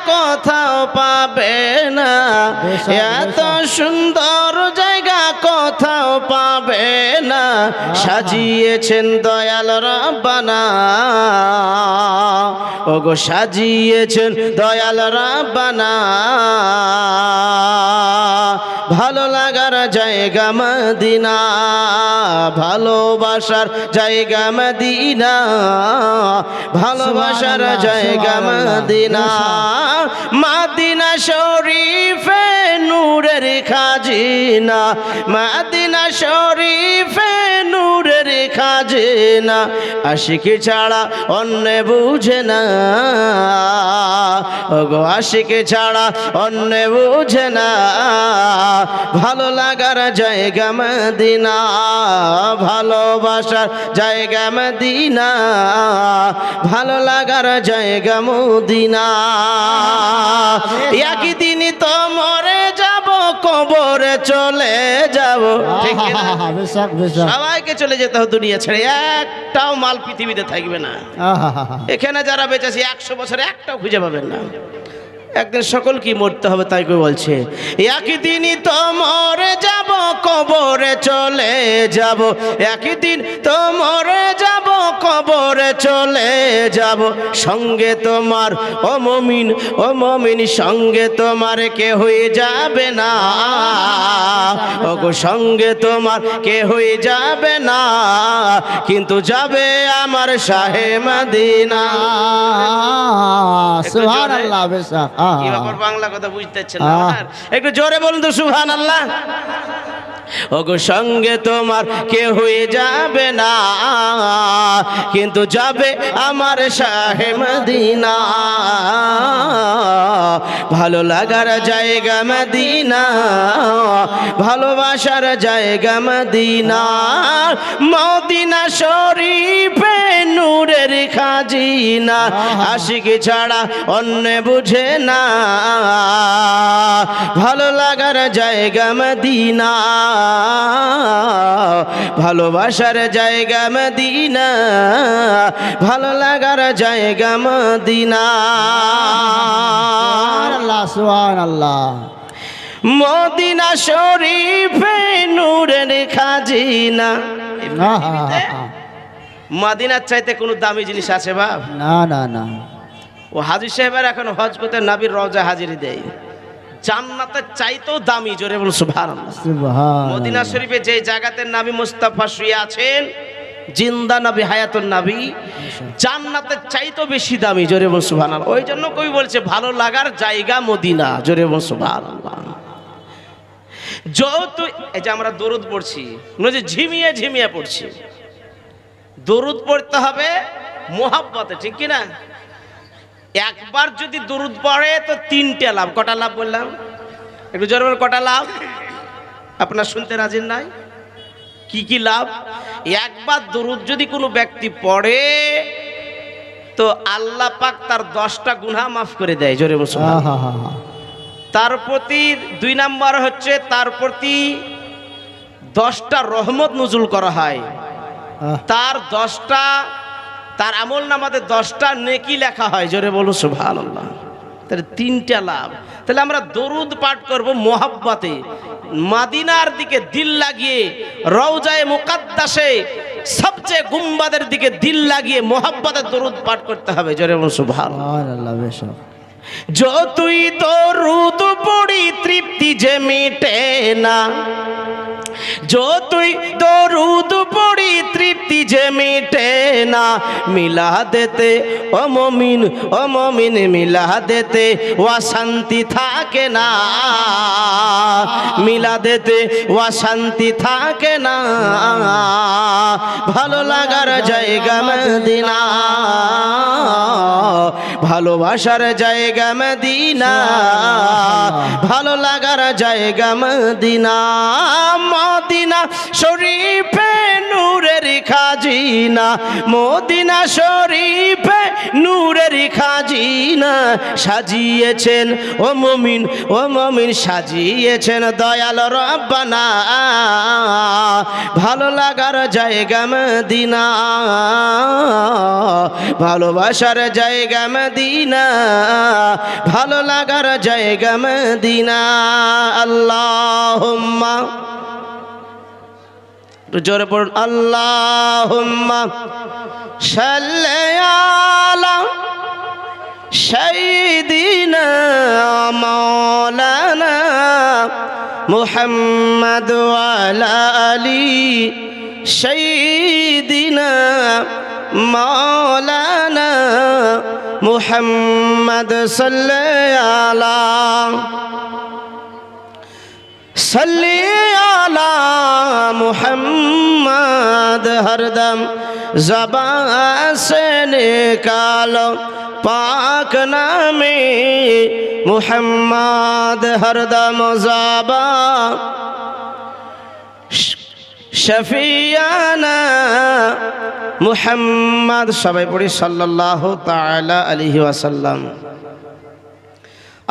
কোথাও পাবে না, এত সুন্দর জায়গা কোথাও পাবে না, সাজিয়েছেন দয়াল রব্বানা। ওগো সাজিয়েছেন দয়াল রব্বানা। ভালো লাগার জায়গা মদিনা, ভালোবাসার জায়গা মদিনা, ভালোবাসার জায়গা মদিনা। মদিনা শরীফে নূরের খাজিনা, মদিনা শরীফে নূরের খাজিনা, আশিকি ছাড়া অন্য বুঝে না। ওগো আশিকি ছাড়া অন্য বুঝে না। ভালো লাগার জায়গা মদিনা, ভালোবাসার জায়গা মদিনা, ভালো লাগার জায়গা মদিনা। একদিন তো মরে যাব, কবরে চলে যাব। ঠিক না? সবাইকে চলে যেতে হবে দুনিয়া ছেড়ে, একটাও মাল পৃথিবীতে থাকবে না। এখানে যারা বেঁচে আছে 100 বছরে একটাও খুঁজে পাবেন না। একদিন সকল কি মরতে হবে, তাই করে বলছে একদিনই তো মরে যাব, কবরে চলে যাব। একদিন তো মরে যাব, কবরে চলে যাব। সঙ্গে তোমার ও মুমিন, ও মুমিন সঙ্গে তোমার কে হয়ে যাবে না। ওগো সঙ্গে তোমার কে হয়ে যাবে না, কিন্তু যাবে আমার শাহে মদিনা। সুবহানাল্লাহ। কি ব্যাপার, বাংলা কথা বুঝতে পারছেন না? একটু জোরে বলুন তো সুবহানাল্লাহ। ওগো সঙ্গে তোমার কে হয়ে যাবে না, কিন্তু যাবে আমার শাহে মদিনা। ভালো লাগার জায়গা মদিনা, ভালোবাসার জায়গা মদিনা। মদিনা শরীফে নূরের খাজিনা, আশিকি ছাড়া অন্য বুঝে না। ভালো লাগার জায়গা মদিনা, ভালোবাসার জায়গা মদিনা, ভালো লাগার জায়গা মদিনা। সুবহানাল্লাহ। মদিনা শরীফে নূরের খাজিনা। মদিনার চাইতে কোনো দামি জিনিস আছে বাপ? না না না। ও হাজী সাহেবের এখন হজ করতে নবীর রওজা হাজিরি দেয়, জান্নাতের চাইতেও দামি। জোরে বলুন সুবহানাল্লাহ। মদিনা শরীফে যে জায়গাতে নবী মুস্তাফা শুয়ে আছেন, জিন্দা নবী, হায়াতুন নবী, জান্নাতের চাইতেও বেশি দামি। জোরে বলুন সুবহানাল্লাহ। ওই জন্য কবি বলছে ভালো লাগার জায়গা মদিনা। জোরে বলুন সুবহানাল্লাহ। যত এই যে আমরা দরুদ পড়ছি, যে ঝিমিয়ে ঝিমিয়ে পড়ছি, দরুদ পড়তে হবে মোহাব্বতে, ঠিক কি না? একবার যদি দরুদ পড়ে তো 3টে লাভ। কটা লাভ বললাম? একটু জোরে বলুন, কটা লাভ? আপনার শুনতে রাজি নাই? কি কি লাভ? একবার দরুদ যদি কোনো ব্যক্তি পড়ে তো আল্লাহ পাক তার 10টা গুনাহ মাফ করে দেয়। জোরে বলুন। তার প্রতি 2 নাম্বার হচ্ছে তার প্রতি 10টা রহমত নজুল করা হয়। তার 10টা, তার আমল নামাতে 10টা নেকি লেখা হয়। জোরে বলো সুবহানাল্লাহ। তাহলে 3টা লাভ। তাহলে আমরা দরুদ পাঠ করব মোহাব্বতে, মদিনার দিকে দিল লাগিয়ে, রওজায়ে মুকাদ্দাসে সবচেয়ে গুম্বাদের দিকে দিল লাগিয়ে মোহাব্বতে দরুদ পাঠ করতে হবে। জোরে বলো সুবহানাল্লাহ। বেশক যতই দরুদ পড়ি তৃপ্তি যে মিটে না, যতই দরুদ পড়ি তৃপ্তি যে মিটে না। মিলা দেতে ও মুমিন, ও মুমিন মিলা দেতে ওয়া শান্তি থাকে না। মিলা দেতে ওয়া শান্তি থাকে না। ভালো লাগার জায়গা মদিনা, ভালোবাসার জায়গা মদিনা, ভালো লাগার জায়গা মদিনা। মদিনা শরীফে নূরের খাজিনা, মদিনা শরীফে নূরের খাজিনা, সাজিয়েছেন ও মুমিন, ও মুমিন সাজিয়েছেন দয়াল রব্বানা। ভালো লাগার জায়গা মদিনা, ভালোবাসার জায়গা মদিনা, ভালো লাগার জায়গা মদিনা আল্লাহুম্মা জোরে পড়ুন আল্লাহুম্মা সাল্লি আলা সাইয়্যিদিনা মাওলানা মুহাম্মদ ওয়া আলা আলি সাইয়্যিদিনা মাওলানা মুহাম্মদ সাল্লি আলা মুহাম্মদ হরদম ज़बान से निकालो पाक नामे मुहम्मद हरदम ज़बान शफियाना मुहम्मद सबाई पढ़ी सल्लल्लाहु ताला अलैहि वसल्लम।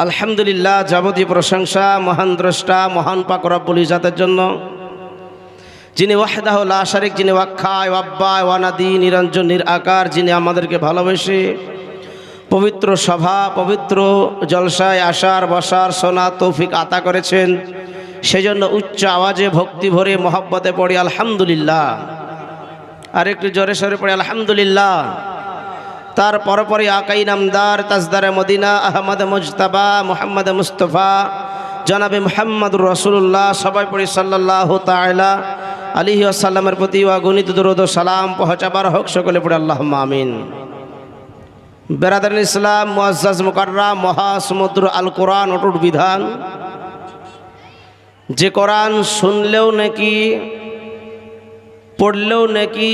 আলহামদুলিল্লাহ, যাবতীয় প্রশংসা মহান দ্রষ্টা মহান পাক রব্বুল ইজ্জাতের জন্য, যিনি ওয়াহদাহু লা শারিক, যিনি ওয়াক্কায় ওয়াব্বায় ওয়ানাদি, নিরঞ্জন নিরাকার, যিনি আমাদেরকে ভালোবেসে পবিত্র সভা পবিত্র জলসায় আসার বসার শোনা তৌফিক আতা করেছেন। সেজন্য উচ্চ আওয়াজে ভক্তি ভরে মহব্বতে পড়ি আলহামদুলিল্লাহ। আর একটু জোরে সরে পড়ি আলহামদুলিল্লাহ। তার পরপরই আকাই নামদার তাজদারে মদিনা আহমদ মুজতাবা মুহাম্মদ মুস্তফা জনাবে মুহাম্মদুর রাসূলুল্লাহ সবাই পড়ি সাল্লাল্লাহু তাআলা আলাইহি ওয়াসাল্লামের প্রতি অগণিত দরুদ ও সালাম পৌঁছাবার হোক, সকলে পড়ি আল্লাহুম্মা আমিন। বেরাদারুল ইসলাম মুআজ্জাজ মুকাররাম মহাসমুদ্র আল কোরআন অটুট বিধান, যে কোরআন শুনলেও নাকি, পড়লেও নাকি,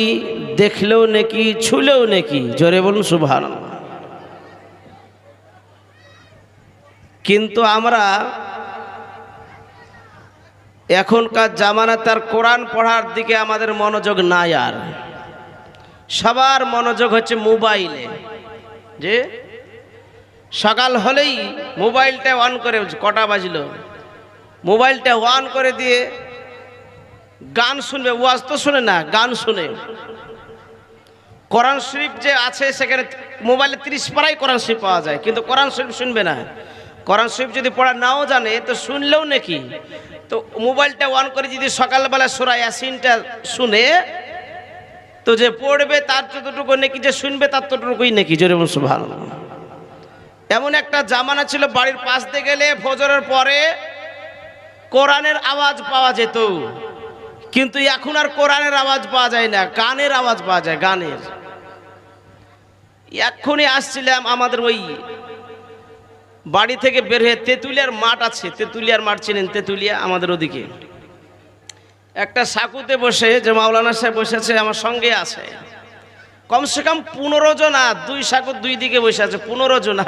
দেখলেও নাকি, ছুলেও নাকি, জোরে বলুন সুবহানাল্লাহ। কিন্তু আমরা এখনকার জামানাতে আর কোরআন পড়ার দিকে আমাদের মনোযোগ নাই। আর সবার মনোযোগ হচ্ছে মোবাইলে। যে সকাল হলেই মোবাইলটা অন করে, কটা বাজলো, মোবাইলটা অন করে দিয়ে গান শুনবে। ওয়াজ তো শুনে না, গান শুনে। কোরআন শরীফ যে আছে সেখানে মোবাইলে 30 পারাই কোরআন শরীফ পাওয়া যায়, কিন্তু কোরআন শরীফ শুনবে না। কোরআন শরীফ যদি পড়া নাও জানে তো শুনলেও নাকি, তো মোবাইলটা অন করে যদি সকালবেলা সূরা ইয়াসিনটা শুনে, তো যে পড়বে তার যতটুকু নাকি, যে শুনবে তার ততটুকুই নাকি, জোরে বলুন সুবহানাল্লাহ। এমন একটা জামানা ছিল, বাড়ির পাশ দিয়ে গেলে ফজরের পরে কোরআনের আওয়াজ পাওয়া যেত, কিন্তু এখন আর কোরআনের আওয়াজ পাওয়া যায় না, গানের আওয়াজ পাওয়া যায়, গানের। এক্ষুনি আসছিলাম আমাদের ওই বাড়ি থেকে বের হয়ে, তেঁতুলিয়ার মাঠ আছে, তেঁতুলিয়ার মাঠ চিনেন? তেঁতুলিয়া আমাদের ওদিকে একটা সাকুতে বসে, যে মাওলানা সাহেব বসেছে আমার সঙ্গে আছে, কমসে কম 15 জন, 2 সাকুত 2 দিকে বসে আছে, 15 জন।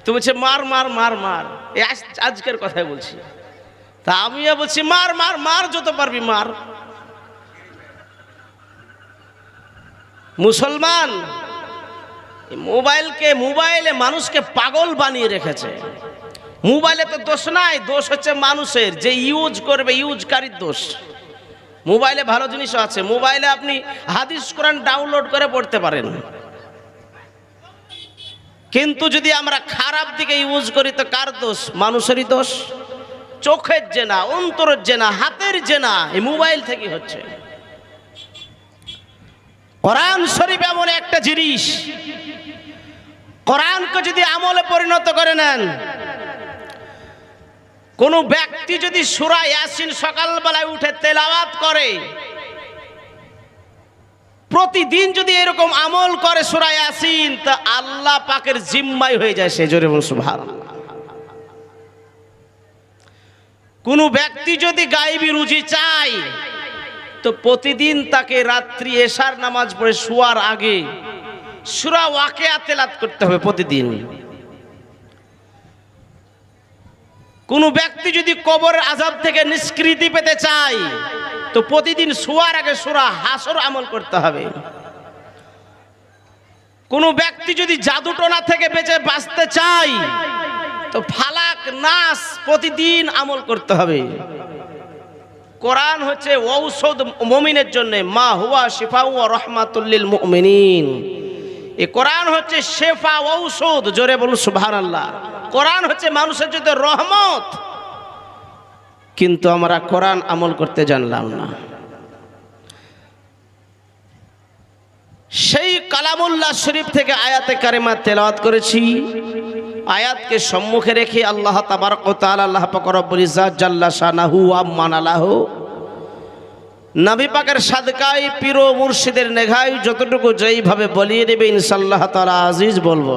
তো বলছে মার মার মার মার, এই আজকের কথাই বলছি। তা আমিও বলছি মার মার মার, যত পারবি মার। মুসলমান মোবাইলে মানুষকে পাগল বানিয়ে রেখেছে। মোবাইলে তো দোষ নাই, দোষ হচ্ছে মানুষের, যে ইউজ করবে, ইউজকারীর দোষ। মোবাইলে ভালো জিনিসও আছে, মোবাইলে আপনি হাদিস কোরআন ডাউনলোড করে পড়তে পারেন, কিন্তু যদি আমরা খারাপ দিকে ইউজ করি তো কার দোষ? মানুষেরই দোষ। চোখের জেনা, অন্তরের জেনা, হাতের জেনা এই মোবাইল থেকে হচ্ছে। কোরআন শরীফ এমন একটা জিনিস, কোরআনকে যদি আমলে পরিণত করে নেন, কোন ব্যক্তি যদি সূরা ইয়াসিন সকালবেলায় উঠে তেলাওয়াত করে, প্রতিদিন যদি এরকম আমল করে সূরা ইয়াসিন, তা আল্লাহ পাকের জিম্মাই হয়ে যায় সে, জোরে বলুন সুবহানাল্লাহ। কোন ব্যক্তি যদি গায়েবী রুজি চায়, তো প্রতিদিন তাকে রাত্রি এশার নামাজ পড়ে শোয়ার আগে সূরা ওয়াকিয়া তেলাওয়াত করতে হবে প্রতিদিন। কোন ব্যক্তি যদি কবরের আযাব থেকে নিষ্কৃতি পেতে চায়, তো প্রতিদিন শোয়ার আগে সূরা হাসর আমল করতে হবে। কোন ব্যক্তি যদি জাদুটোনা থেকে বেঁচে বাঁচতে চায়, তো ফালাক নাস প্রতিদিন আমল করতে হবে। কোরআন হচ্ছে ঔষধ মুমিনের জন্য, মা হুয়া শিফাউ ওয়া রাহমাতুল লিল মুমিনিন। এই কোরআন হচ্ছে শেফা ঔষধ, জোরে বলুন সুবহানাল্লাহ। কোরআন হচ্ছে মানুষের জন্য রহমত, কিন্তু আমরা কোরআন আমল করতে জানলাম না। সেই কালামুল্লাহ শরীফ থেকে আয়াতে কারিমা তেলাওয়াত করেছি। আয়াতকে সম্মুখে রেখে আল্লাহ তাবারক ওয়া তাআলা, আল্লাহ পাক রব্বুল ইজ্জাত জাল্লা শানাহু ওয়া মানালাহু, নবী পাকের সাদকায়, পীর ও মুর্শিদের নেঘায় যতটুকু যেইভাবে বলিয়ে দেবে ইনশাআল্লাহ তাআলা আজিজ বলবো।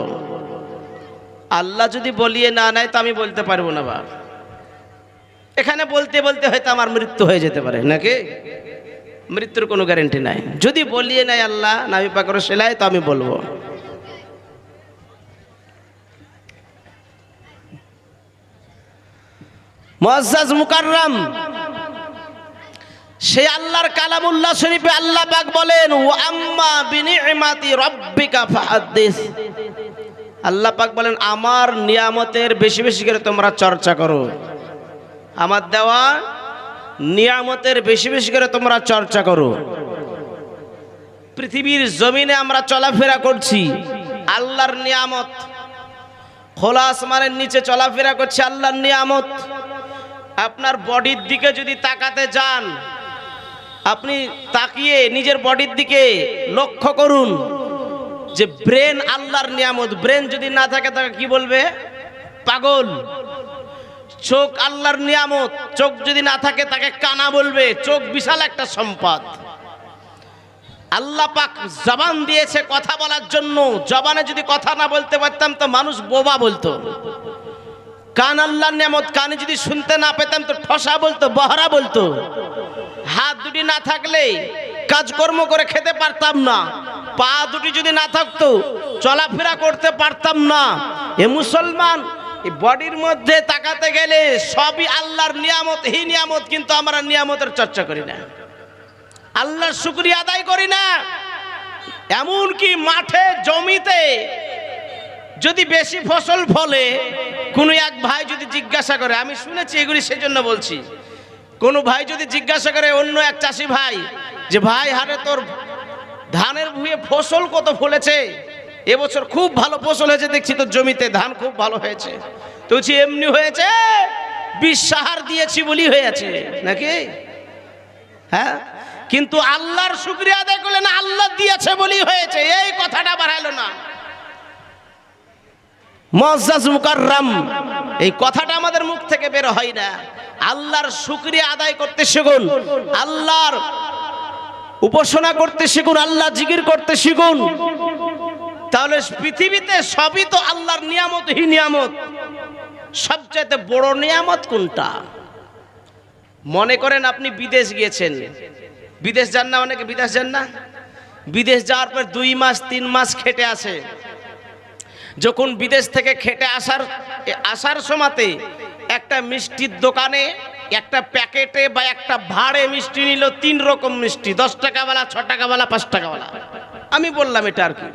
আল্লাহ যদি বলিয়ে না নেয় তো আমি বলতে পারবো না বাপ। এখানে বলতে বলতে হয়তো আমার মৃত্যু হয়ে যেতে পারে, নাকি? মৃত্যুর কোনো গ্যারান্টি নাই। যদি বলিয়ে নেয় আল্লাহ নবী পাকের সেলায় তো আমি বলবো। মুআজ্জাজ মুকাররম, সেই আল্লাহর কালামুল্লাহ শরীফে আল্লাহ পাক বলেন ওয়া আম্মা বিনি'মাতি রাব্বিকা ফাহাদ্দিস। আল্লাহ পাক বলেন আমার নিয়ামতের বেশি বেশি করে তোমরা চর্চা করো, আমার দেওয়া নিয়ামতের বেশি বেশি করে তোমরা চর্চা করো। পৃথিবীর জমিনে আমরা চলাফেরা করছি, আল্লাহর নিয়ামত। খোলা আসমানের নিচে চলাফেরা করছি, আল্লাহর নিয়ামত। আপনার বডির দিকে যদি তাকাতে যান, আপনি তাকিয়ে নিজের বডির দিকে লক্ষ্য করুন যে ব্রেন আল্লাহর নিয়ামত। ব্রেন যদি না থাকে তাকে কি বলবে? পাগল। চোখ আল্লাহর নিয়ামত, চোখ যদি না থাকে তাকে কানা বলবে। চোখ বিশাল একটা সম্পদ। আল্লাহ পাক জবান দিয়েছে কথা বলার জন্য। জবানে যদি কথা না বলতে পারতাম তো মানুষ বোবা বলতো। কান আল্লাহর নিয়ামত, কানে যদি শুনতে না পেতাম তো ঠসা বলতো, বহরা বলতো। হাত দুটি না থাকলে কাজকর্ম করে খেতে পারতাম না। পা দুটি যদি না থাকতো চলাফেরা করতে পারতাম না। এ মুসলমান, এই বডির মধ্যে তাকাতে গেলে সবই আল্লাহর নিয়ামত, হি নিয়ামত, কিন্তু আমরা নিয়ামতের চর্চা করি না, আল্লাহর শুকরিয়া আদায় করি না। এমনকি মাঠে জমিতে যদি বেশি ফসল ফলে, কোনো এক ভাই যদি জিজ্ঞাসা করে, আমি শুনেছি এগুলি সেজন্য বলছি, কোনো ভাই যদি জিজ্ঞাসা করে অন্য এক চাষি ভাই যে ভাই হারে তোর ধানের ভুঁয়ে ফসল কত ফলেছে, এবছর খুব ভালো ফসল হয়েছে দেখছি তোর জমিতে, ধান খুব ভালো হয়েছে। তো বলছি এমনি হয়েছে, বিষ সাহার দিয়েছি বলি হয়েছে, নাকি? হ্যাঁ, কিন্তু আল্লাহর শুকরিয়া আদায় করলে না, আল্লাহ দিয়েছে বলি হয়েছে, এই কথাটা বাড়াইলো না। মুআজ্জাজ মুকাররম, এই কথাটা আমাদের মুখ থেকে বের হয় না। আল্লাহর শুকরিয়া আদায় করতে শিখুন, আল্লাহর উপাসনা করতে শিখুন, আল্লাহ জিকির করতে শিখুন। তাহলে পৃথিবীতে সবই তো আল্লাহর নিয়ামত, হি নিয়ামত। সবচেয়ে বড় নিয়ামত কোনটা? মনে করেন আপনি বিদেশ গিয়েছেন, বিদেশ যান না, অনেকে বিদেশ যান না, বিদেশ যাওয়ার পর 2 মাস 3 মাস খেটে আসে। যখন বিদেশ থেকে খেটে আসার সময়তে একটা মিষ্টির দোকানে একটা প্যাকেটে বা একটা ভাড়ে মিষ্টি নিল, 3 রকম মিষ্টি, 10 টাকাওয়ালা, 6 টাকাওয়ালা, 5 টাকাওয়ালা। আমি বললাম এটা আর কি।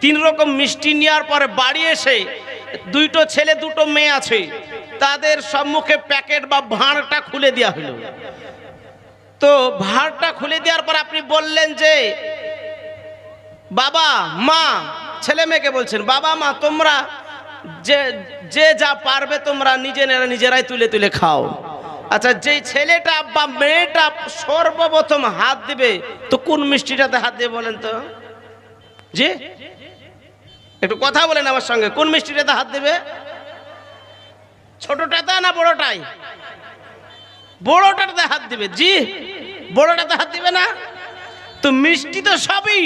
3 রকম মিষ্টি নেওয়ার পরে বাড়ি এসে 2টো ছেলে 2টো মেয়ে আছে, তাদের সম্মুখে প্যাকেট বা ভাঁড়টা খুলে দেওয়া হলো। তো ভাঁড়টা খুলে দেওয়ার পর আপনি বললেন যে বাবা মা, ছেলে মেয়েকে বলছেন বাবা মা তোমরা যে যা পারবে তোমরা নিজেরাই তুলে তুলে খাও। আচ্ছা, যে ছেলেটা বা মেয়েটা সর্বপ্রথম হাত দিবে তো কোন মিষ্টিটাতে হাত দিয়ে বলেন তো? জি, একটু কথা বলেন আমার সঙ্গে, কোন মিষ্টিটাতে হাত দিবে? ছোটটাতে না বড়টাই? বড়টাতে হাত দিবে। জি, বড়টাতে হাত দিবে না? তো মিষ্টি তো সবই,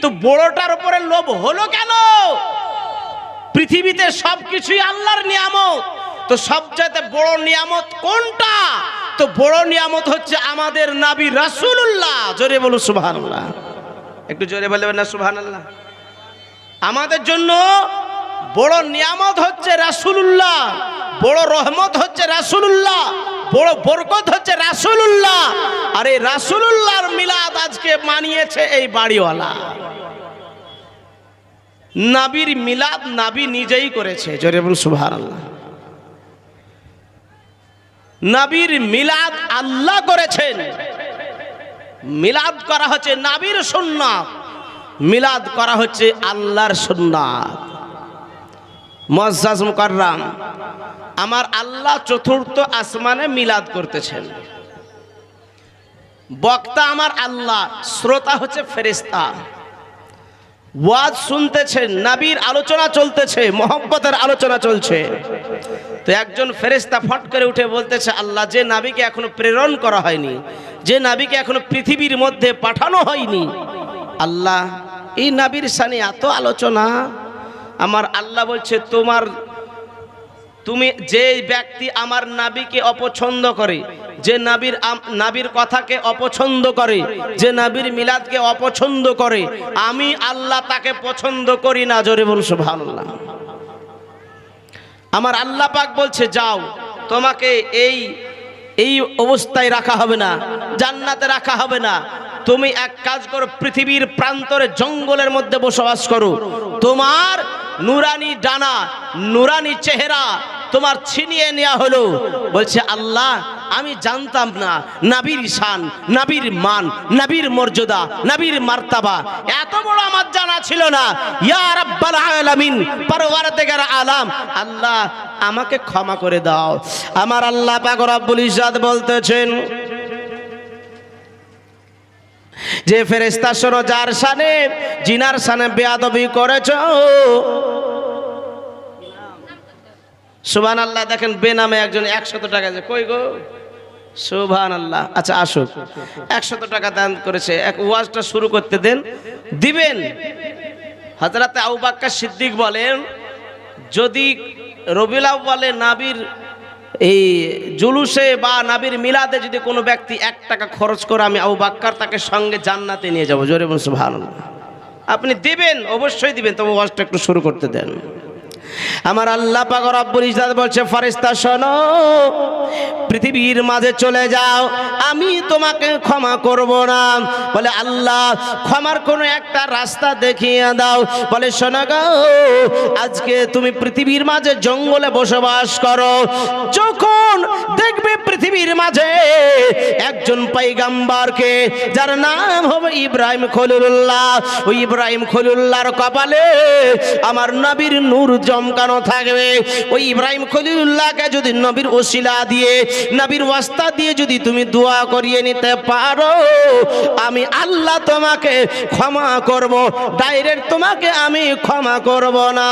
তো বড়টার উপরে লোভ হলো কেন? পৃথিবীতে সবকিছুই আল্লাহর নিয়ামত, তো সবচাইতে বড় নিয়ামত কোনটা? তো বড় নিয়ামত হচ্ছে আমাদের নবী রাসূলুল্লাহ। জোরে বলুন সুবহানাল্লাহ, একটু জোরে বলবেন না সুবহানাল্লাহ। আমাদের জন্য বড় নিয়ামত হচ্ছে রাসূলুল্লাহ, বড় রহমত হচ্ছে রাসূলুল্লাহ, বড় বরকত হচ্ছে রাসূলুল্লাহ। আর এই রাসূলুল্লাহর মিলাদ আজকে মানিয়েছে এই বাড়িওয়ালা। নবীর মিলাদ নবী নিজেই করেছে। জোরে বলুন সুবহানাল্লাহ। নবীর মিলাদ আল্লাহ করেছেন। মিলাদ করা হচ্ছে নবীর সুন্নাত। মিলাদ করা হচ্ছে আল্লাহর সুন্নাত। মুআজ্জাজ মুকাররাম, আমার আল্লাহ চতুর্থ আসমানে মিলাদ করতেছেন। বক্তা আমার আল্লাহ, শ্রোতা হচ্ছে ফেরেশতা। ওয়াজ শুনতেছেন, নবীর আলোচনা চলতেছে, মহব্বতের আলোচনা চলছে। তো একজন ফেরেশতা ফট করে উঠে বলতেছে, আল্লাহ, যে নবীকে এখনো প্রেরণ করা হয়নি, যে নবীকে এখনো পৃথিবীর মধ্যে পাঠানো হয়নি, আল্লাহ এই নবীর শানে এত আলোচনা। আমার আল্লাহ বলছে, তুমি যে ব্যক্তি আমার নবীকে অপছন্দ করে, যে নবীর কথাকে অপছন্দ করে, যে নবীর মিলাদকে অপছন্দ করে, আমি আল্লাহ তাকে পছন্দ করি না। জোরে বলুন সুবহানাল্লাহ। আমার আল্লাহ পাক বলছে, যাও, তোমাকে এই অবস্থায় রাখা হবে না, জান্নাতে রাখা হবে না। তুমি এক কাজ করো, পৃথিবীর প্রান্তরে জঙ্গলের মধ্যে বসবাস করো। তোমার নুরানি ডানা, নুরানি চেহারা তোমার ছিনিয়ে নেওয়া হলো। বলছে, আল্লাহ, আমি জানতাম না নবীর শান, নবীর মান, নবীর মর্যাদা, নবীর মার্তাবা এত বড় আমার জানা ছিল না। ইয়া রাব্বাল আলামিন, পরওয়ারদিগার আলাম, আল্লাহ আমাকে ক্ষমা করে দাও। আমার আল্লাহ পাক রব্বুল ইজ্জত বলতেছেন, যে ফেরেশতা শোনো, যার শানে, জিনার শানে বেয়াদবি করেছো, সুবহানাল্লাহ। দেখেন, বেনামে একজন 100 টাকা, যে কই গো, সুবহানাল্লাহ। আচ্ছা আসুক, 100 টাকা দান করেছে। এক ওয়াজটা শুরু করতে দেন, দিবেন। হযরত আবু বকর সিদ্দিক বলেন, যদি রবিউল আউয়ালে নবীর এই জুলুসে বা নবীর মিলাদে যদি কোনো ব্যক্তি 1 টাকা খরচ করে, আমি আবু বকর তাকে সঙ্গে জান্নাতে নিয়ে যাব। জোরে বলুন সুবহানাল্লাহ। আপনি দিবেন, অবশ্যই দিবেন, তবে ওয়াজটা একটু শুরু করতে দেন। আমার আল্লাহ পাক রব্বুল ইজ্জত বলছে, ফেরেশতা শোনো, পৃথিবীর মাঝে চলে যাও, আমি তোমাকে ক্ষমা করব না। বলে, আল্লাহ, ক্ষমার কোনো একটা রাস্তা দেখিয়ে দাও। বলে, শোনো গো, আজকে তুমি পৃথিবীর মাঝে জঙ্গলে বসবাস করো, যখন দেখবে পৃথিবীর মাঝে একজন পয়গম্বরকে, যার নাম হবে ইব্রাহিম খলিলুল্লাহ, ওই ইব্রাহিম খলিলুল্লাহর কপালে আমার নবীর নূর চমকানো থাকবে। ওই ইব্রাহিম খলিলুল্লাহকে যদি নবীর ওসিলা দিয়ে, নবীর ওয়াস্তা দিয়ে যদি তুমি দোয়া করিয়ে নিতে পারো, আমি আল্লাহ তোমাকে ক্ষমা করব, ডাইরেক্ট তোমাকে আমি ক্ষমা করব না।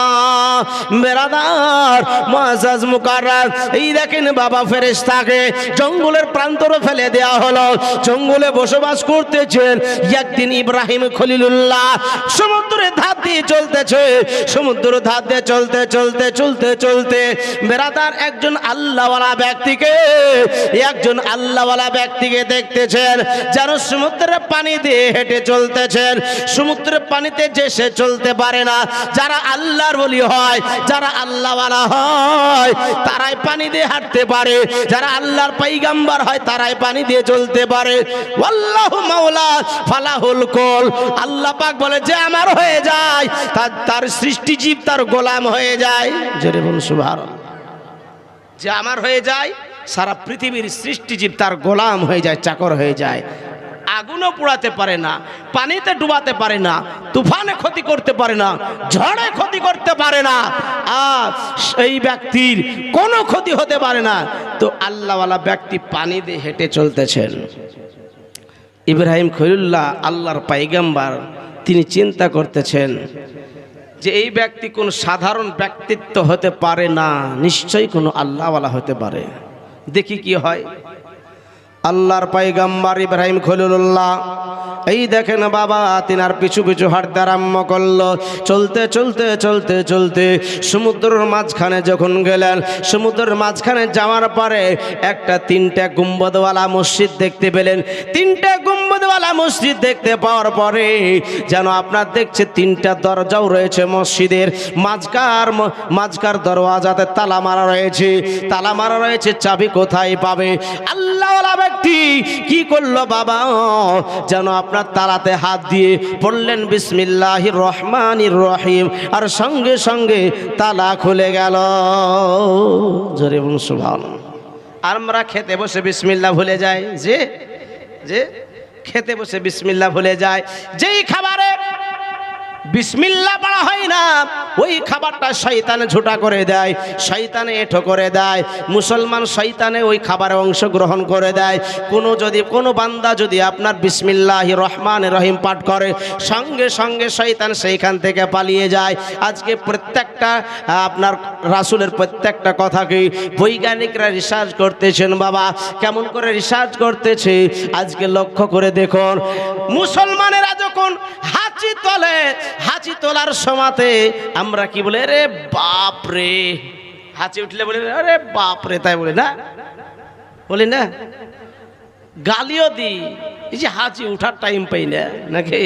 বেরাদার, মুআজ্জাজ মুকাররাম, এই দেখেন বাবা, ফেরেশতাকে জঙ্গলের প্রান্তরে ফেলে দেয়া হলো, জঙ্গলে বসবাস করতেছেন। একদিন ইব্রাহিম খলিলুল্লাহ সমুদ্রের ধার দিয়ে চলতেছে, সমুদ্রের ধার দিয়ে চলতে চলতে চলতে চলতে বেরাদার একজন আল্লাহওয়ালা ব্যক্তিকে দেখতেছেন, যেন সমুদ্রের পানি দিয়ে হেঁটে চলতেছেন। সমুদ্রের পানিতে যে সে চলতে পারে না, যারা আল্লাহর ওলি হয়, যারা আল্লাহওয়ালা হয়, তারাই পানি দিয়ে হাঁটতে পারে, যারা আল্লাহর পয়গম্বর হয়, তারাই পানি দিয়ে চলতে পারে। আল্লাহু মাওলা ফালাহুল কুল, আল্লাহ পাক বলে, যে আমার হয়ে যায়, তার সৃষ্টিজীব তার গোলাম হয়ে যায়। জোরে বলুন সুবহানাল্লাহ। যে আমার হয়ে যায়, সারা পৃথিবীর সৃষ্টিজীব তার গোলাম হয়ে যায়, চাকর হয়ে যায়। আগুনও পোড়াতে পারে না, পানিতে ডুবাতে পারে না, তুফানে ক্ষতি করতে পারে না, ঝড়ে ক্ষতি করতে পারে না, আর সেই ব্যক্তির কোনো ক্ষতি হতে পারে না। তো আল্লাহওয়ালা ব্যক্তি পানি দিয়ে হেঁটে চলতেছেন। ইব্রাহিম খলিলুল্লাহ, আল্লাহর পয়গম্বর, তিনি চিন্তা করতেছেন যে এই ব্যক্তি কোন সাধারণ ব্যক্তিত্ব হতে পারে না, নিশ্চয়ই কোনো আল্লাহওয়ালা হতে পারে। দেখি কি হয়। আল্লাহর পয়গম্বর ইব্রাহিম খলিলুল্লাহ, এই দেখেন বাবা, তিনার পিছু পিছু হাঁটতে আরম্ভ করলো। চলতে চলতে চলতে চলতে সমুদ্রের মাঝখানে যখন গেলেন, সমুদ্রের মাঝখানে যাওয়ার পরে একটা 3টা গুম্বদওয়ালা মসজিদ দেখতে পেলেন। 3টা গুম্বদওয়ালা মসজিদ দেখতে পাওয়ার পরে যেন আপনার দেখছে 3টা দরজাও রয়েছে মসজিদের। মাঝকার দরওয়াজাতে তালা মারা রয়েছে, তালা মারা রয়েছে, চাবি কোথায় পাবে? আল্লাহওয়ালা ব্যক্তি কি করলো বাবা, যেন আপনার তালাতে হাত দিয়ে পড়লেন বিসমিল্লাহির রহমানির রহিম, আর সঙ্গে সঙ্গে তালা খুলে গেল। জোরে বলুন সুবহানাল্লাহ। আর আমরা খেতে বসে বিসমিল্লাহ ভুলে যাই, যে খেতে বসে বিসমিল্লাহ ভুলে যায়। যেই খাবারে বিসমিল্লাহ পড়া হয় না, ওই খাবারটা শয়তানে ঝুটা করে দেয়, শয়তানে এঁঠো করে দেয়। মুসলমান শয়তানে ওই খাবারে অংশগ্রহণ করে দেয়। কোনো বান্দা যদি আপনার বিসমিল্লাহির রহমানির রহিম পাঠ করে, সঙ্গে সঙ্গে শয়তান সেইখান থেকে পালিয়ে যায়। আজকে প্রত্যেকটা আপনার রাসূলের প্রত্যেকটা কথাকে বৈজ্ঞানিকরা রিসার্চ করতেছেন। বাবা কেমন করে রিসার্চ করতেছে আজকে লক্ষ্য করে দেখুন। মুসলমানেরা যখন হাঁচি তোলে, হাঁচি তোলার সময়তে আমরা কি বলে, রে বাপ রে, হাঁচি উঠলে বলে আরে বাপ রে, তাই বলে না, বলি না, গালিও দি, এই যে হাঁচি উঠার টাইম পাই না নাকি।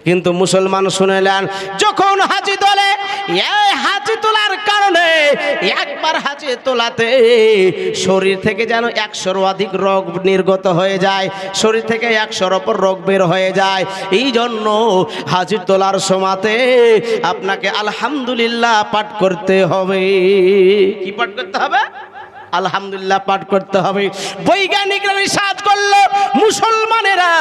কিন্তু মুসলমান শুনেলেন, যখন হাঁচি তোলে, এই হাঁচি তোলার কারণে একবার হাঁচি তোলাতে শরীর থেকে যেন 100-র অধিক রোগ নির্গত হয়ে যায়, শরীর থেকে 100-র ওপর রোগ বের হয়ে যায়। এই জন্য হাঁচি তোলার সময়তে আপনাকে আলহামদুলিল্লাহ পাঠ করতে হবে। কি পাঠ করতে হবে? আলহামদুলিল্লাহ পাঠ করতে হবে। বৈজ্ঞানিকরা রিসার্চ করলো, মুসলমানেরা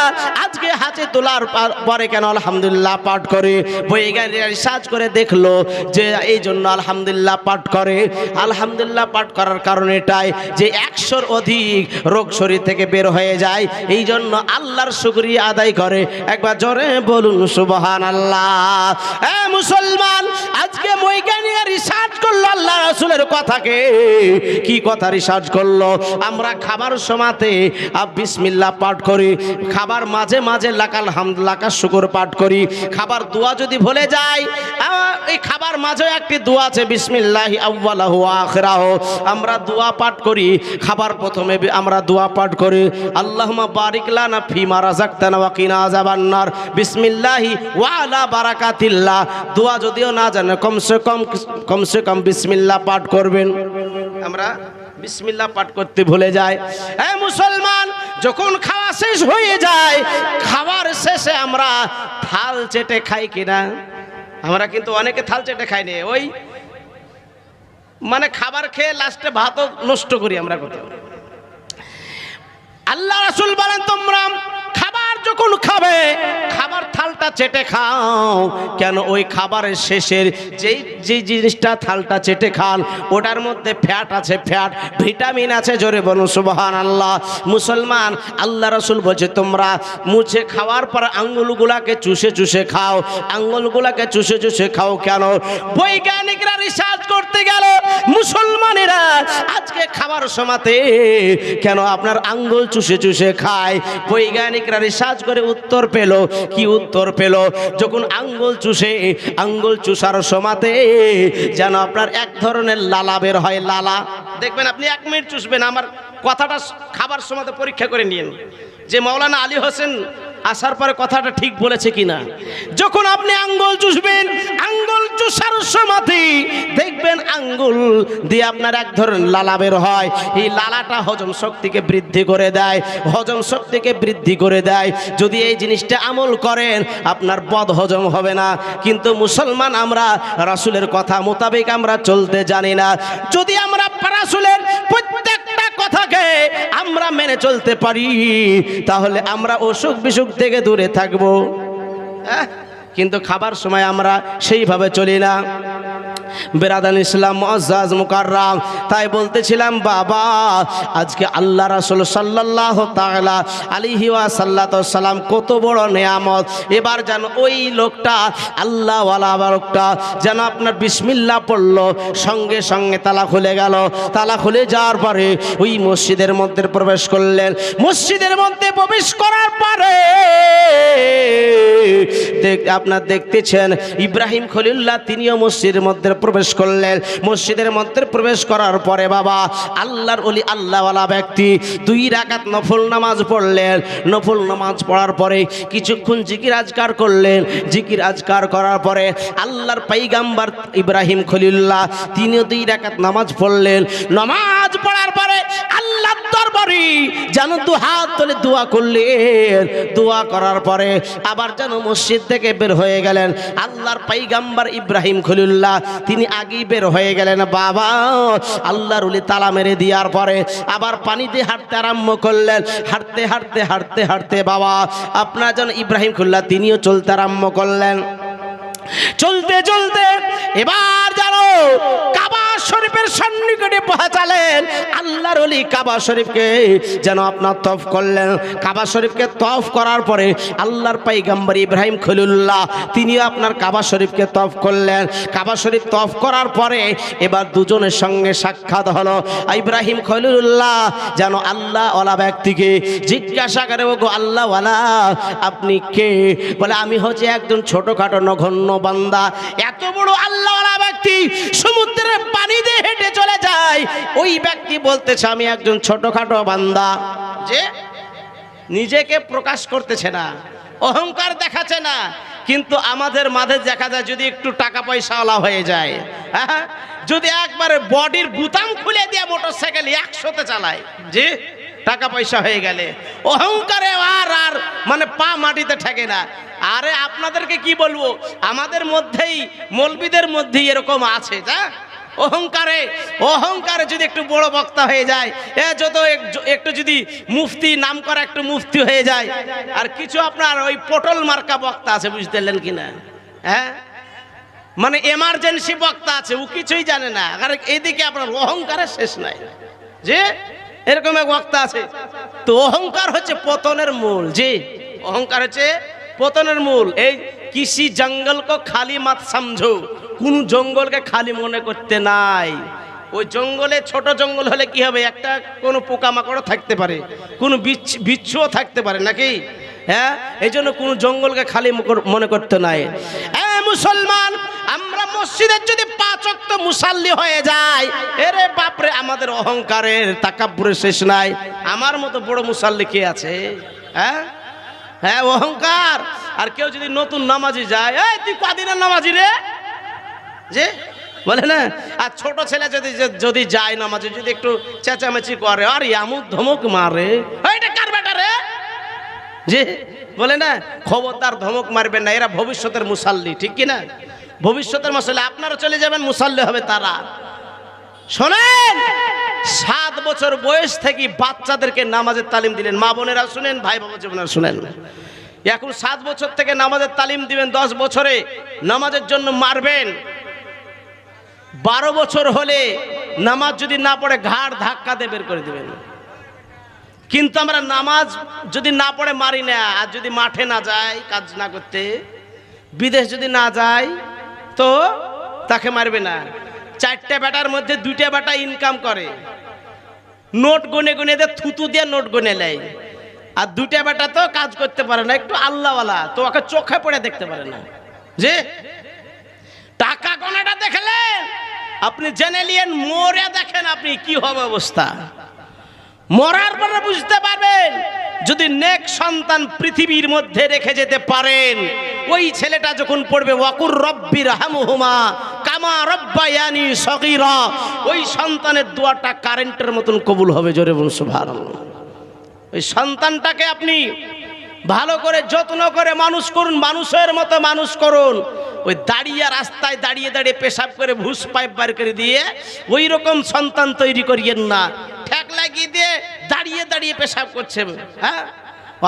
আজকে হাঁচি তোলার পরে কেন আলহামদুলিল্লাহ পাঠ করে। বৈজ্ঞানিকরা রিসার্চ করে দেখলো যে এই জন্য আলহামদুলিল্লাহ পাঠ করে। আলহামদুলিল্লাহ পাঠ করার কারণ এটাই যে 100-র অধিক রোগ শরীর থেকে বের হয়ে যায়। এই জন্য আল্লাহর শুকরিয়া আদায় করে। একবার জোরে বলুন সুবহানাল্লাহ। মুসলমান আজকে বৈজ্ঞানিকরা রিসার্চ করলো আল্লাহ রাসূলের কথাকে। কি কথা রিসার্চ করলো? আমরা খাবার সময়তে বিসমিল্লাহ পাঠ করি, খাবার মাঝে মাঝে লাকাল হামদ লাকা শুকর পাঠ করি। খাবার দোয়া যদি ভুলে যাই, এই খাবার মাঝে একটি দোয়া আছে বিসমিল্লাহি আউয়ালাহু ওয়া আখিরাহু, আমরা দোয়া পাঠ করি। খাবার প্রথমে আমরা দোয়া পাঠ করি, আল্লাহুম্মা বারিক লানা ফিমা রাযাকতানা ওয়া কিনা আযাবান্নার বিসমিল্লাহি ওয়া আলা বারাকাতিল্লাহ। দোয়া যদিও না জানে কমসে কম বিসমিল্লাহ পাঠ করবেন। আমরা বিসমিল্লাহ পাঠ করতে ভুলে যায়। মুসলমান যখন খাওয়া শেষ হয়ে যায়, খাবার শেষে আমরা থাল চেটে খাই কিনা? আমরা কিন্তু অনেকে থাল চেটে খাই না, ওই মানে খাবার খেয়ে লাস্টে ভাতও নষ্ট করি আমরা কোথাও। আল্লাহ রাসূল বলেন, তোমরা খাবার যখন খাবে, খাবার থালটা চেটে খাও। কেন? ওই খাবারের শেষের যেই জিনিসটা থালটা চেটে খান, ওটার মধ্যে ফ্যাট আছে, ফ্যাট ভিটামিন আছে। জোরে বলুন সুবহানাল্লাহ। মুসলমান আল্লাহ রাসূল বলছে, তোমরা মুছে খাওয়ার পর আঙ্গুলগুলাকে চুষে চুষে খাও, আঙ্গুলগুলাকে চুষে চুষে খাও। কেন? বৈজ্ঞানিকরা রিসার্চ করতে গেল, মুসলমানেরা আজকে খাবার সময়তে কেন আপনার আঙ্গুল চুষে চুষে খায়। বৈজ্ঞানিকরা রিসার্চ করে উত্তর পেল। কি উত্তর পেল? যখন আঙ্গুল চুষার সময়তে যেন আপনার এক ধরনের লালা বের হয়। লালা দেখবেন, আপনি 1 মিনিট চুষবেন, আমার কথাটা খাবার সময়তে পরীক্ষা করে নিন যে মাওলানা আলী হোসেন আসার পরে কথাটা ঠিক বলেছে কিনা। যখন আপনি আঙ্গুল চুষবেন, আঙ্গুল চুষার সময়তে দেখবেন আঙ্গুল দিয়ে আপনার এক ধরনের লালা বের হয়। এই লালাটা হজম শক্তিকে বৃদ্ধি করে দেয়, হজম শক্তিকে বৃদ্ধি করে দেয়। যদি এই জিনিসটা আমল করেন, আপনার বদ হজম হবে না। কিন্তু মুসলমান আমরা রাসূলের কথা মোতাবেক আমরা চলতে জানি না। যদি আমরা রাসূলের প্রত্যেকটা কথাকে আমরা মেনে চলতে পারি, তাহলে আমরা অসুখ বিসুখ থেকে দূরে থাকবো। কিন্তু খাবার সময় আমরা সেইভাবে চলি না। বেরাদান ইসলাম মুআজ্জাজ মুকাররাম, তাই বলতেছিলাম বাবা, আজকে আল্লাহ রাসূল সাল্লাল্লাহু তাআলা আলাইহি ওয়াসাল্লাম কত বড় নেয়ামত। এবার যেন ওই লোকটা, আল্লাহ ওয়ালা লোকটা যেন আপনার বিসমিল্লাহ পড়লো, সঙ্গে সঙ্গে তালা খুলে গেল। তালা খুলে যাওয়ার পরে ওই মসজিদের মধ্যে প্রবেশ করলেন। মসজিদের মধ্যে প্রবেশ করার পরে আপনার দেখতেছেন ইব্রাহিম খলিলুল্লাহ তিনিও মসজিদের মধ্যে প্রবেশ করলেন। মসজিদের মধ্যে প্রবেশ করার পরে বাবা আল্লাহর ওলি, আল্লাহওয়ালা ব্যক্তি 2 রাকাত নফল নামাজ পড়লেন। নফল নামাজ পড়ার পরে কিছুক্ষণ জিকির আজকার করলেন। জিকির আজকার করার পরে আল্লাহর পয়গম্বর ইব্রাহিম খলিলুল্লাহ তিনিও 2 রাকাত নামাজ পড়লেন। নামাজ পড়ার পরে আল্লাহর দরবারে যেন 2 হাত তুলে দোয়া করলেন। দোয়া করার পরে আবার যেন মসজিদ থেকে বের হয়ে গেলেন। আল্লাহর পয়গম্বর ইব্রাহিম খলিলুল্লাহ তিনি আগেই বের হয়ে গেলেন। বাবা আল্লাহর ওলি তালা মেরে দেওয়ার পরে আবার পানি দিয়ে হাঁটতে আরম্ভ করলেন। হাঁটতে হাঁটতে হাঁটতে হাঁটতে বাবা আপনার যেন ইব্রাহিম খলিলুল্লাহ তিনিও চলতে আরম্ভ করলেন। চলতে চলতে এবার জানো কাবা শরীফের সন্নিকটে পৌঁছালেন। আল্লাহর ওলি কাবা শরীফকে যেন আপনার তওয়াফ করলেন। কাবা শরীফকে তওয়াফ করার পরে আল্লাহর পয়গম্বর ইব্রাহিম খলিলুল্লাহ তিনিও আপনার কাবা শরীফকে তওয়াফ করলেন। কাবা শরীফ তওয়াফ করার পরে এবার দুজনের সঙ্গে সাক্ষাৎ হলো। ইব্রাহিম খলিলুল্লাহ যেন আল্লাহ ওয়ালা ব্যক্তিকে জিজ্ঞাসা করে, ওগো আল্লাহ ওয়ালা আপনি কে? বলে আমি হচ্ছে একজন ছোটখাটো নগণ্য বান্দা। এত বড় আল্লাহওয়ালা ব্যক্তি সমুদ্রের পানি দিয়ে হেঁটে চলে যায়, ওই ব্যক্তি বলতেছে আমি একজন ছোটখাটো বান্দা। যে নিজেকে প্রকাশ করতেছে না, অহংকার দেখাচ্ছে না। কিন্তু আমাদের মাঝে দেখা যায় যদি একটু টাকা পয়সাওয়ালা হয়ে যায়, হ্যাঁ, যদি একবারে বডির বুতাম খুলে দিয়ে মোটরসাইকেল 100তে চালায়, যে টাকা পয়সা হয়ে গেলে অহংকারে আর মানে পা মাটিতে ঠেকে না। আরে আপনাদেরকে কি বলবো, আমাদের মধ্যেই মৌলবীদের মধ্যেই এরকম আছে। যা অহংকারে যদি একটু বড় বক্তা হয়ে যায়, যত একটু যদি মুফতি নাম করা একটু মুফতি হয়ে যায়, আর কিছু আপনার ওই পটল মার্কা বক্তা আছে, বুঝতে পারলেন কিনা? হ্যাঁ, মানে এমার্জেন্সি বক্তা আছে, ও কিছুই জানে না। আর এইদিকে আপনার অহংকারের শেষ নাই। যে এরকম এক বক্তা আছে। তো অহংকার হচ্ছে পতনের মূল। যে অহংকার হচ্ছে পতনের মূল। এই কিসি জঙ্গল কো খালি মত সমঝো, কোন জঙ্গলকে খালি মনে করতে নাই। ওই জঙ্গলে ছোট জঙ্গল হলে কি হবে, একটা কোনো পোকামাকড়ও থাকতে পারে, কোনো বিচ্ছুও থাকতে পারে নাকি? হ্যাঁ, এই জন্য কোনো জঙ্গলকে খালি মনে করতে নাই। মুসলমান, আমরা মসজিদের যদি 5 ওয়াক্ত মুসাল্লি হয়ে যায়, এরে বাপরে আমাদের অহংকারের তাকাব্বুরের শেষ নাই। আমার মতো বড় মুসাল্লি কে আছে? হ্যাঁ হ্যাঁ, অহংকার। আর কেউ যদি নতুন নামাজি যায়, এই তুই কদিনের নামাজি রে, যে বলে না। আর ছোট ছেলে যদি যায় নামাজি, যদি একটু চেঁচামেচি করে, আর আমুক ধমক মারে, এটা কার বেটা রে, যে বলে না। খবরদার ধমক মারবেন না, এরা ভবিষ্যতের মুসাল্লি, ঠিক কিনা? ভবিষ্যতের মুসাল্লি, আপনারা চলে যাবেন, মুসাল্লি হবে তারা। শোনেন, 7 বছর বয়স থেকে বাচ্চাদেরকে নামাজের তালিম দিলেন। মা বোনেরা শুনেন, ভাই বাবা জীবনেরা শুনেন। এখন 7 বছর থেকে নামাজের তালিম দিবেন, 10 বছরে নামাজের জন্য মারবেন। 12 বছর হলে নামাজ যদি না পড়ে ঘাড় ধাক্কা দিয়ে বের করে দিবেন। কিন্তু আমরা নামাজ যদি না পড়ে মারি না। আর যদি মাঠে না যায় কাজ না করতে, বিদেশ যদি না যায়, তো তাকে মারবে না। 4টে বেটার মধ্যে 2টে বেটা ইনকাম করে, নোট গুনে গুনে দিয়ে থুতু দিয়ে নোট গুনে নেয়। আর 2টে বেটা তো কাজ করতে পারে না, একটু আল্লাহওয়ালা, তো ওকে চোখে পড়ে দেখতে পারে না। যে টাকা গোনাটা দেখলেন, আপনি জেনে নিয়েন, মরে দেখেন আপনি কি হবে অবস্থা। মরার পরে বুঝতে পারবেন। যদি নেক সন্তান পৃথিবীর মধ্যে রেখে যেতে পারেন, ওই ছেলেটা যখন পড়বে ওয়াকুর রব্বির হামহুমা কামা রব্বায়ানি সগীরা, ওই সন্তানের দোয়াটা কারেন্টের মতন কবুল হবে। জোরে বলুন সুবহানাল্লাহ। ওই সন্তানটাকে আপনি ভালো করে যত্ন করে মানুষ করুন, মানুষের মতো মানুষ করুন। ওই দাঁড়িয়ে রাস্তায় দাঁড়িয়ে দাঁড়িয়ে পেশাব করে ভুস পাইপ বার করে দিয়ে ওই রকম সন্তান তৈরি করিয়েন না। ঠেক লাগিয়ে দিয়ে দাঁড়িয়ে দাঁড়িয়ে পেশাব করছে, হ্যাঁ,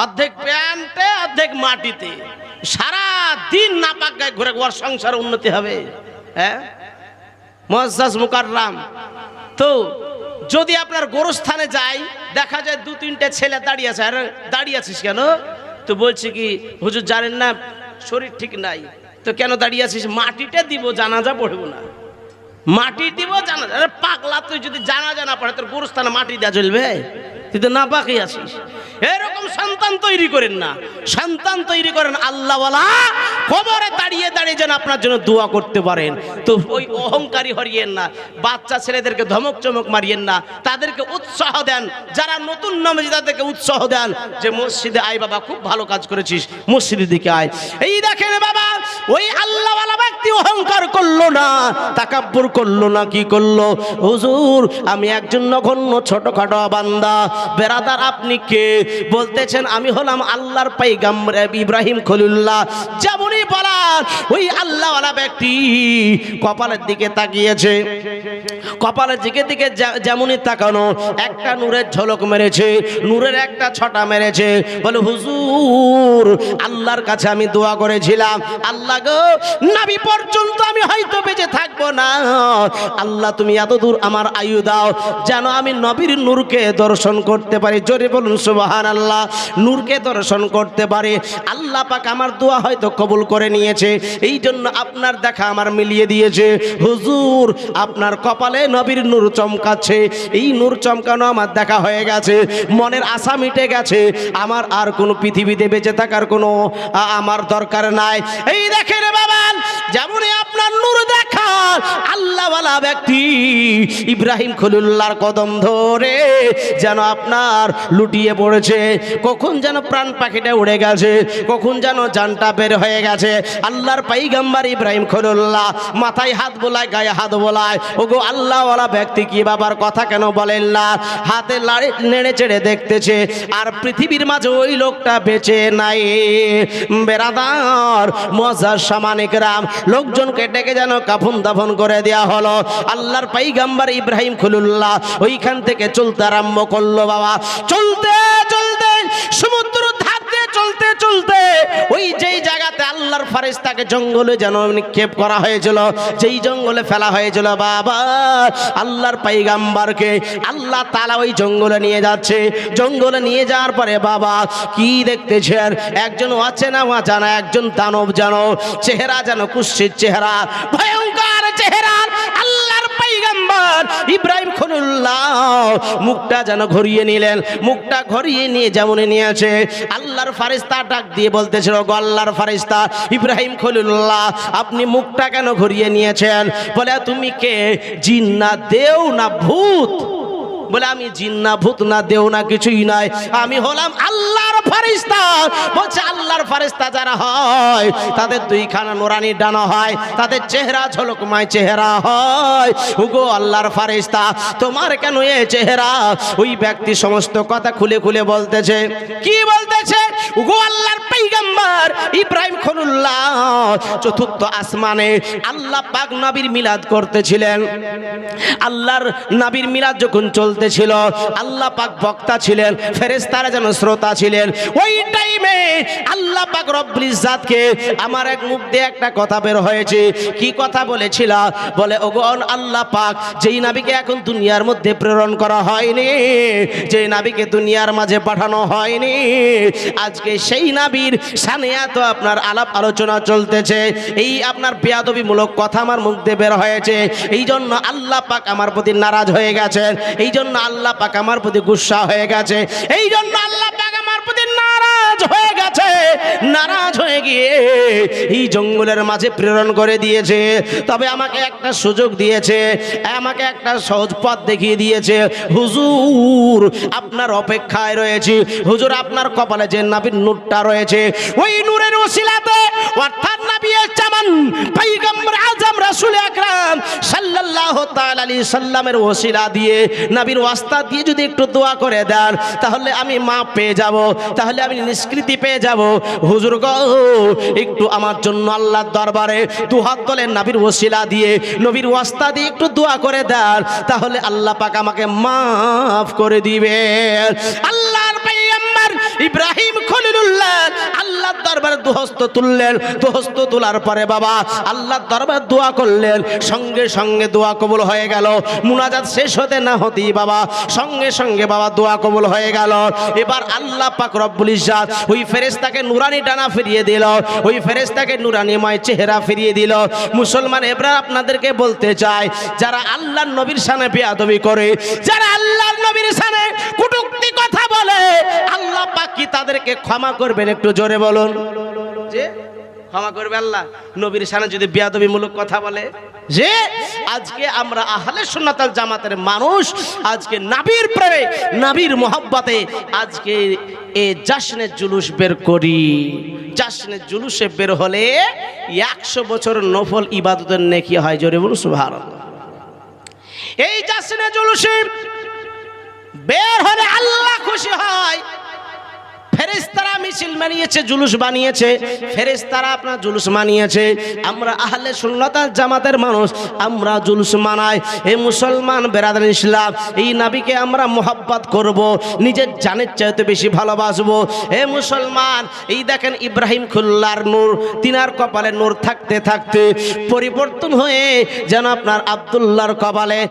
অর্ধেক প্যান্টে অর্ধেক মাটিতে, সারা দিন নাপাক গায়ে ঘুরে, ওর সংসার উন্নতি হবে? হ্যাঁ, মুআজ্জাজ মুকাররাম। তো যদি আপনার গোরস্থানে যাই, দেখা যায় 2-3টে ছেলে দাঁড়িয়ে আছে। আর দাঁড়িয়ে আছিস কেন? তো বলছে কি, হুজুর জানেন না শরীর ঠিক নাই। তো কেন দাঁড়িয়ে আছিস? মাটিটা দিব, জানাজা পড়বো না। মাটি দিব, জানাজা। আরে পাগলা, তুই যদি জানাজা না পড়ে তোর গোরস্থানে মাটি দেওয়া চলবে? তুই তো না পাকি আছিস। এরকম সন্তান তৈরি করেন না। সন্তান তৈরি করেন আল্লাহওয়ালা, কবরে দাঁড়িয়ে দাঁড়িয়ে যেন আপনার জন্য দোয়া করতে পারেন। তো ওই অহংকারী হরিয়েন না, বাচ্চা ছেলেদেরকে ধমক চমক মারিয়েন না, তাদেরকে উৎসাহ দেন। যারা নতুন নামাজি তাদেরকে উৎসাহ দেন যে মসজিদে আয় বাবা, খুব ভালো কাজ করেছিস, মসজিদের দিকে আয়। এই দেখেন বাবা, ওই আল্লাহওয়ালা ব্যক্তি অহংকার করলো না, তাকাব্বুর করলো না। কি করলো? হুজুর আমি একজন নগণ্য ছোটখাটো বান্দা, বেরাদার আপনি কে? বলতেছেন আমি হলাম আল্লাহর পয়গম্বর ইব্রাহিম খলিলুল্লাহ। যেমনই বলার ওই আল্লাহওয়ালা ব্যক্তি কপালের দিকে তাকিয়েছে, কপালের দিকে যেমনই তাকানো একটা নূরের ঝলক মেরেছে, নূরের একটা ছটা মেরেছে। বলে হুজুর আল্লাহর কাছে আমি দোয়া করেছিলাম, আল্লাহ গো নবী পর্যন্ত আমি হয়তো বেঁচে থাকবো না, আল্লাহ তুমি এত দূর আমার আয়ু দাও যেন আমি নবীর নূরকে দর্শন করতে পারি। জোরে বলুন সুবহানাল্লাহ। নূরকে দর্শন করতে পারি। আল্লাহ পাক আমার দোয়া হয়তো কবুল করে নিয়েছে, এই জন্য আপনার দেখা আমার মিলিয়ে দিয়েছে। হুজুর আপনার কপালে নবীর নূর চমকাচ্ছে, এই নূর চমকানো আমার দেখা হয়ে গেছে, মনের আশা মিটে গেছে, আমার আর কোনো পৃথিবীতে বেঁচে থাকার কোনো আমার দরকার নাই। এই দেখেন বাবা, যেমনই আপনার নূর দেখা আল্লাহওয়ালা ব্যক্তি ইব্রাহিম খলিলুল্লাহর কদম ধরে যেন আপনার লুটিয়ে পড়েছে। কখন যেন প্রাণ পাখিটা উড়ে গেছে, কখন যেন জানটা বের হয়ে গেছে। আল্লাহর পয়গম্বর ইব্রাহিম খলিলুল্লাহ মাথায় হাত বোলায়, গায়ে হাত বোলায়। ওগো আল্লাহওয়ালা ব্যক্তি কি বাবার কথা কেন বলেন না? হাতে নেড়ে চেড়ে দেখতেছে, আর পৃথিবীর মাঝে ওই লোকটা বেঁচে নাই। বেরাদার মুআজ্জাজ সামানে কেরাম, লোকজনকে ডেকে যেন কাফন দাফন করে দেয়া হলো। আল্লাহর পয়গম্বর ইব্রাহিম খলিলুল্লাহ ওইখান থেকে চলতে আরম্ভ করলো বাবা। চলতে চলতে সমুদ্র ধার দিয়ে চলতে চলতে ওই যেই জায়গাতে আল্লাহর ফেরেশতাকে জঙ্গলে যেন নিক্ষেপ করা হয়েছিল, যেই জঙ্গলে ফেলা হয়েছিল বাবা, আল্লাহর পয়গম্বরকে আল্লাহ তাআলা ওই জঙ্গলে নিয়ে যাচ্ছে। জঙ্গলে নিয়ে যাওয়ার পরে বাবা কি দেখতেছেন? একজন অচেনা অজানা একজন দানব, যেন চেহারা যেন কুৎসিত চেহারা, ভয়ঙ্কর চেহারা। আল্লাহর পয়গম্বর ইব্রাহিম খলিলুল্লাহ মুখটা যেন ঘুরিয়ে নিলেন, মুখটা ঘুরিয়ে নিয়ে যেমন নিয়েছে আল্লাহর ফেরেশতা ডাক দিয়ে বলতেছিল, গো আল্লাহর ফেরেশতা ইব্রাহিম খলিলুল্লাহ আপনি মুখটা কেন ঘুরিয়ে নিয়েছেন? বলে তুমি কে? জিন না দেও না ভূত? বলে আমি জিন না ভূত না দেও না কিছুই নাই, আমি হলাম আল্লাহর ফেরেশতা। বলছে আল্লাহর ফেরেশতা যারা হয় তাদের দুইখানা নুরানি ডানা হয়, তাদের চেহারা ঝলকময় চেহারা হয়। ওগো আল্লাহর ফেরেশতা তোমার কেন এই চেহারা? ওই ব্যক্তি সমস্ত কথা খুলে খুলে বলতেছে। কি বলতেছে? ওগো আল্লাহর পয়গম্বর ইব্রাহিম খলিলুল্লাহ চতুর্থ আসমানে আল্লাহ পাক নবীর মিলাদ করতেছিলেন। আল্লাহর নবীর মিলাদ যখন ছিল আল্লাহ পাক বক্তা ছিলেন, ফেরেশতারা যেন শ্রোতা ছিলেন। ওই টাইমে আল্লাহ পাক রব্বুল ইজ্জাতকে আমার এক মুখ দিয়ে একটা কথা বের হয়েছে। কি কথা বলেছিল? বলে ওগো আল্লাহ পাক যেই নবীকে এখন দুনিয়ার মধ্যে প্রেরণ করা হয়নি, যেই নবীকে দুনিয়ার মাঝে পাঠানো হয়নি, আজকে সেই নবীর শানে এত আপনার আলাপ আলোচনা চলতেছে, এই আপনার বেয়াদবিমূলক কথা আমার মুখ দিয়ে বের হয়েছে। এই জন্য আল্লাহ পাক আমার প্রতি নারাজ হয়ে গেছেন, এই জন্য আল্লাহ পাক আমার প্রতি গুসা হয়ে গেছে, এই জন্য আল্লাহ পাক আমার প্রতি নারাজ হয়ে গেছে। নারাজ হয়ে গিয়ে এই জঙ্গলের মাঝে প্রেরণ করে দিয়েছে। তবে আমাকে একটা সুযোগ দিয়েছে, আমাকে একটা সহজ পথ দেখিয়ে দিয়েছে। হুজুর আপনার অপেক্ষায় রয়েছি, হুজুর আপনার কপালে যে নবীর নূরটা রয়েছে ওই নূরের ওসিলাতে, অর্থাৎ নবী জামান পয়গম্বর আজম রাসূল আকরাম সাল্লাল্লাহু তাআলা আলাইহি সাল্লামের ওসিলা দিয়ে নবীর ওয়াস্তা দিয়ে যদি একটু দোয়া করে দেন তাহলে আমি মাপ পেয়ে যাব, তাহলে আমি নিষ্কৃতি পেয়ে যাব। হুজুর গো একটু আমার জন্য আল্লাহর দরবারে দুহাত তুলে নবীর ওসিলা দিয়ে নবীর ওয়াস্তা দিয়ে একটু দোয়া করে দেন, তাহলে আল্লাহ পাক আমাকে মাফ করে দিবেন। আল্লাহর পয়গম্বর ইব্রাহিম খলিলুল্লাহ আল্লাহর দরবারে দুহস্ত তুললেন। দুহস্ত তোলার পরে বাবা আল্লাহর দরবারে দোয়া করলেন, সঙ্গে সঙ্গে দোয়া কবুল হয়ে গেল। মুনাজাত শেষ হতে না হতেই বাবা সঙ্গে সঙ্গে বাবা দোয়া কবুল হয়ে গেল। এবার আল্লাহ পাক রব্বুল ইজ্জাত ওই ফেরেশতাকে নুরানি ডানা ফিরিয়ে দিল, ওই ফেরেশতাকে নুরানিময় চেহারা ফিরিয়ে দিল। মুসলমান এবার আপনাদেরকে বলতে চাই, যারা আল্লাহর নবীর শানে বেয়াদবি করে, যারা আল্লাহর নবীর শানে কটূক্তি কথা বলে, আল্লাহ পাক কি তাদেরকে ক্ষমা করবেন? একটু জোরে বলুন যে ক্ষমা করবে আল্লাহ নবীর শানে যদি বেয়াদবিমূলক কথা বলে? যে আজকে আমরা আহলে সুন্নাত ওয়াল জামাতের মানুষ আজকে নবীর প্রেমে নবীর মোহাব্বতে আজকে এই জাশনে জুলুস বের করি। জাশনে জুলুসে বের হলে 100 বছর নফল ইবাদতের নেকি হয়। জোরে বলুন সুবহানাল্লাহ। এই জাশনে জুলুসে বের হলে আল্লাহ খুশি হয়। ফেরেশতারা মিছিল বানিয়েছে, জুলুস বানিয়েছে, ফেরেশতারা আপনার জুলুস মানিয়েছে। আমরা আহলে সুন্নাত ওয়াল জামাতের মানুষ, আমরা জুলুস মানাই। এই মুসলমান বেরাদার ইসলাম, এই নবীকে আমরা মোহাব্বত করব, নিজের জানের চাইতে বেশি ভালোবাসবো। এ মুসলমান, এই দেখেন ইব্রাহিম খুল্লার নূর, তিনার কপালে নূর থাকতে থাকতে পরিবর্তন হয়ে যেন আপনার আব্দুল্লাহর কপালে